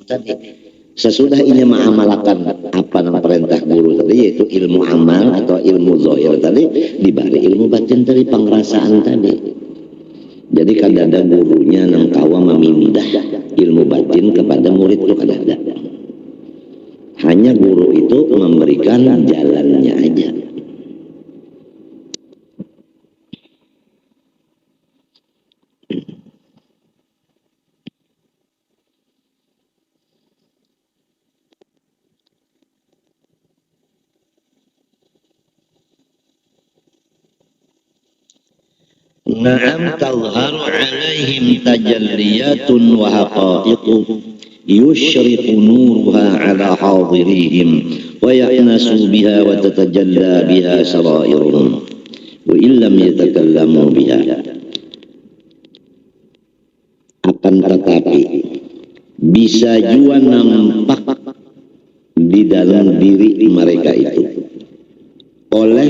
tadi. Sesudah ini mengamalkan apa nama perintah guru tadi, yaitu ilmu amal atau ilmu zahir tadi, dibalik ilmu batin tadi, pengerasaan tadi. Jadi kadang-kadang gurunya nang kawa memindah ilmu batin kepada murid itu kadang-kadang. Hanya guru itu memberikan jalannya aja. Na'am tazharu alaihim tajalliyatun wa haqa'iqu yushriqu nuruha ala hadirihim wa ya'nasu biha wa tatajalla biha sarairuhum wa illam yatakallamu biha. Akan tetapi bisa juga nampak di dalam diri mereka itu oleh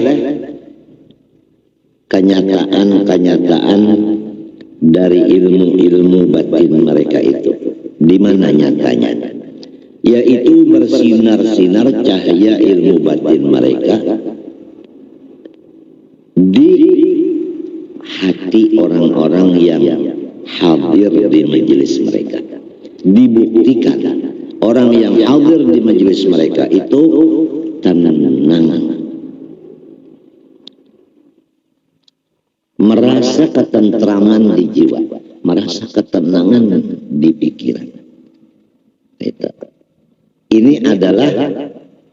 kenyataan-kenyataan dari ilmu-ilmu batin mereka itu. Di mana nyatanya? Yaitu bersinar-sinar cahaya ilmu batin mereka di hati orang-orang yang hadir di majelis mereka. Dibuktikan orang yang hadir di majelis mereka itu tenang, merasa ketentraman di jiwa, merasa ketenangan di pikiran. Ini adalah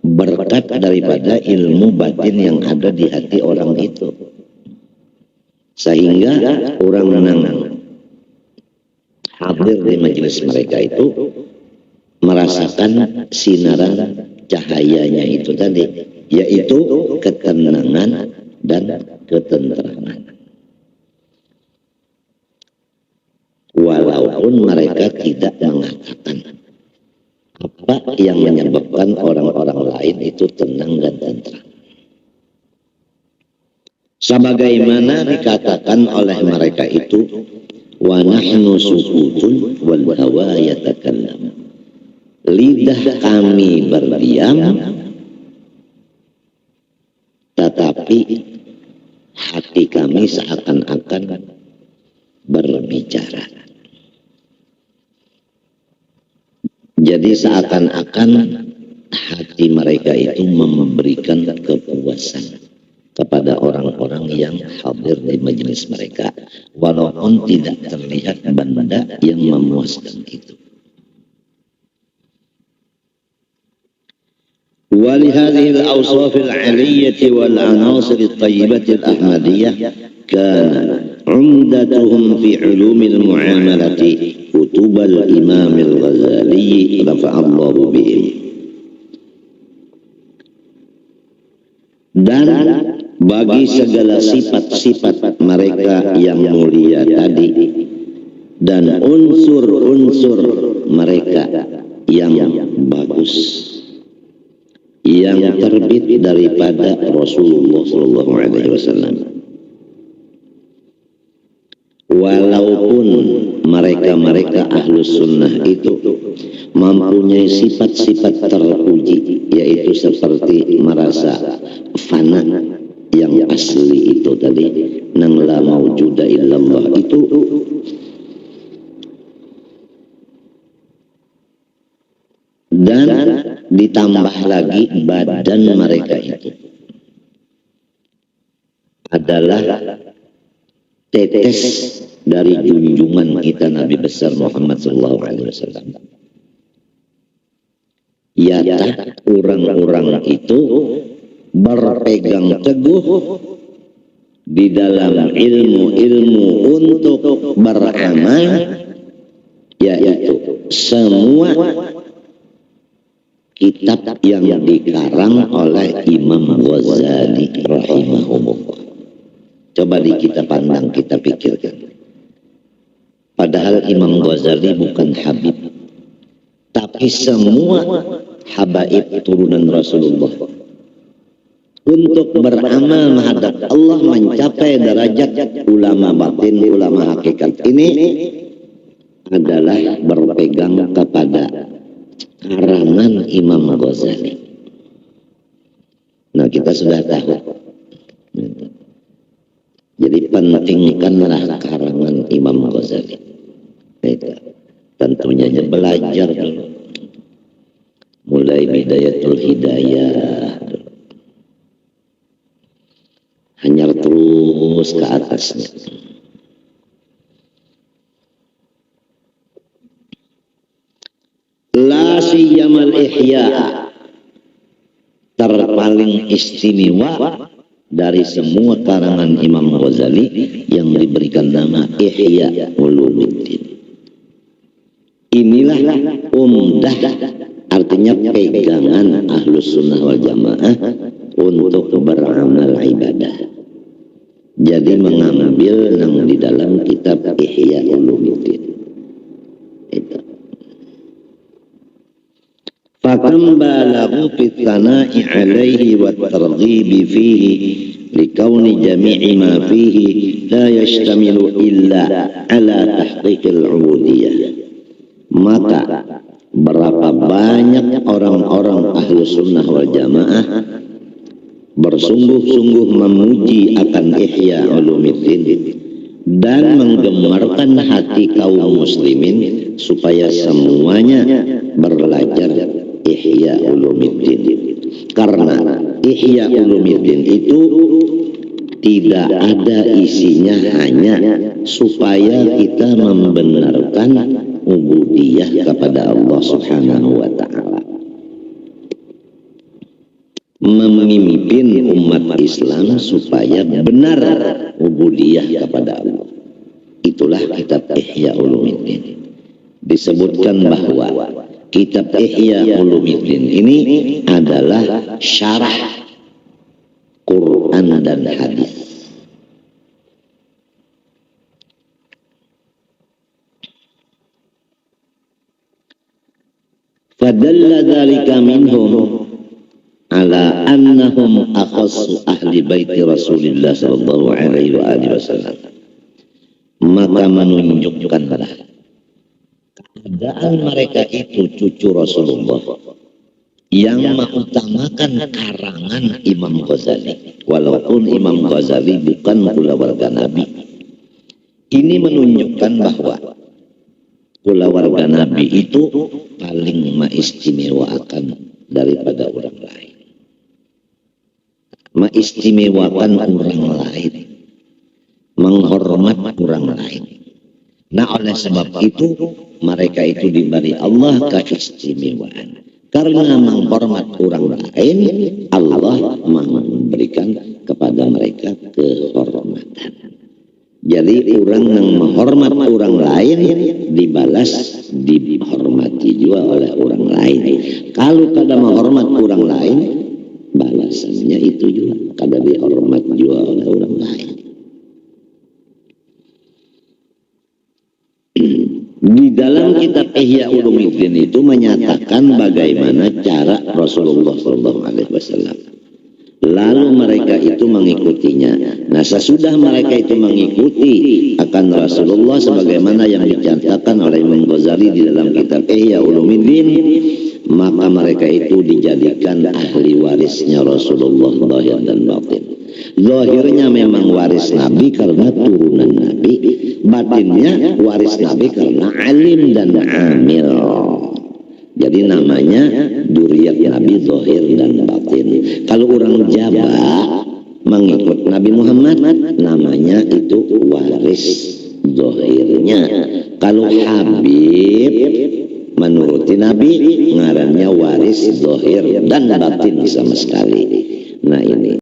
berkat daripada ilmu batin yang ada di hati orang itu, sehingga orang yang hadir di majelis mereka itu merasakan sinaran cahayanya itu tadi, yaitu ketenangan dan ketentraman. Walaupun mereka tidak mengatakan apa yang menyebabkan orang-orang lain itu tenang dan tentram. Sebagaimana dikatakan oleh mereka itu, wa nahnu sukutun wal hawa yatakallam. Lidah kami berdiam, tetapi hati kami seakan-akan berbicara. Jadi seakan-akan hati mereka itu memberikan kepuasan kepada orang-orang yang hadir di majelis mereka, walaupun tidak terlihat benda yang memuaskan itu. ولهذه الأوصاف العلية والعناصر الطيبة الأحمدية كان عمدتهم في علوم المعاملة كتب الإمام الغزالي رفع الله به. Dan bagi segala sifat-sifat mereka yang mulia tadi dan unsur-unsur mereka yang bagus yang terbit daripada Rasulullah SAW. Walaupun mereka ahlus sunnah itu mempunyai sifat-sifat terpuji, yaitu seperti merasa fana yang asli itu tadi, nang la maujuda illallah itu, dan ditambah lagi badan mereka itu adalah tetes dari junjungan kita Nabi besar Muhammad SAW. Yata orang-orang itu berpegang teguh di dalam ilmu-ilmu untuk beramal, yaitu semua kitab yang dikarang oleh Imam Ghazali rahimahullah. Coba kita pandang, kita pikirkan. Padahal Imam Ghazali bukan Habib, tapi semua habaib turunan Rasulullah. Untuk beramal menghadap Allah, mencapai derajat ulama batin, ulama hakikat, ini adalah berpegang kepada karangan Imam Ghazali. Nah, kita sudah tahu. Jadi pentingkanlah karangan Imam Ghazali. Itu tentunya belajar dulu. Mulai Bidayatul Hidayah. Hanya terus ke atasnya. La siyamal ihya, terpaling istimewa dari semua karangan Imam Ghazali yang diberikan nama Ihya Ulumuddin. Inilah umdah, artinya pegangan Ahlus Sunnah wal Jamaah untuk beramal ibadah. Jadi mengambil yang di dalam kitab Ihya Ulumuddin. Itu. Fakam balaghu fi tsana'i 'alaihi wa targhibi fihi likauni jami'i ma fihi la yashtamilu illa 'ala tahqiqil 'ubudiyah. Maka berapa banyak orang-orang ahlu sunnah wal jamaah bersungguh-sungguh memuji akan Ihya Ulumuddin dan menggemarkan hati kaum muslimin supaya semuanya belajar Ihya Ulumuddin. Karena Ihya Ulumuddin itu tidak ada isinya hanya supaya kita membenarkan ubudiyah kepada Allah Subhanahu wa ta'ala, memimpin umat Islam supaya benar ubudiyah kepada Allah. Itulah kitab Ihya Ulumuddin. Disebutkan bahwa kitab Ihya Ulumuddin ini adalah syarah Quran dan hadis. Fadalla dzalika minhum ala annahum akhassu ahli baiti Rasulillah sallallahu alaihi wa alihi wasallam. Maka menunjukkanlah keadaan mereka itu cucu Rasulullah yang mengutamakan karangan Imam Ghazali, walaupun Imam Ghazali bukan keluarga Nabi. Ini menunjukkan bahwa keluarga Nabi itu paling mengistimewakan daripada orang lain, mengistimewakan orang lain, menghormat orang lain. Nah, oleh sebab itu mereka itu diberi Allah keistimewaan. Karena menghormat orang lain, Allah memberikan kepada mereka kehormatan. Jadi orang yang menghormat orang lain dibalas, dihormati juga oleh orang lain. Kalau kada menghormat orang lain, balasannya itu juga kada dihormat juga oleh orang lain. Di dalam kitab Ihya Ulumuddin itu menyatakan bagaimana cara Rasulullah SAW. Lalu mereka itu mengikutinya. Nah, sesudah mereka itu mengikuti akan Rasulullah sebagaimana yang dicatatkan oleh Imam Ghazali di dalam kitab Ihya Ulumuddin, maka mereka itu dijadikan ahli warisnya Rasulullah zahir dan batin. Zahirnya memang waris Nabi karena turunan Nabi, batinnya waris Nabi karena alim dan amil. Jadi namanya duriyat Nabi zahir dan batin. Kalau orang Jawa mengikut Nabi Muhammad, namanya itu waris zahirnya. Kalau Habib menuruti Nabi, ngarannya waris zahir dan batin sama sekali. Nah, ini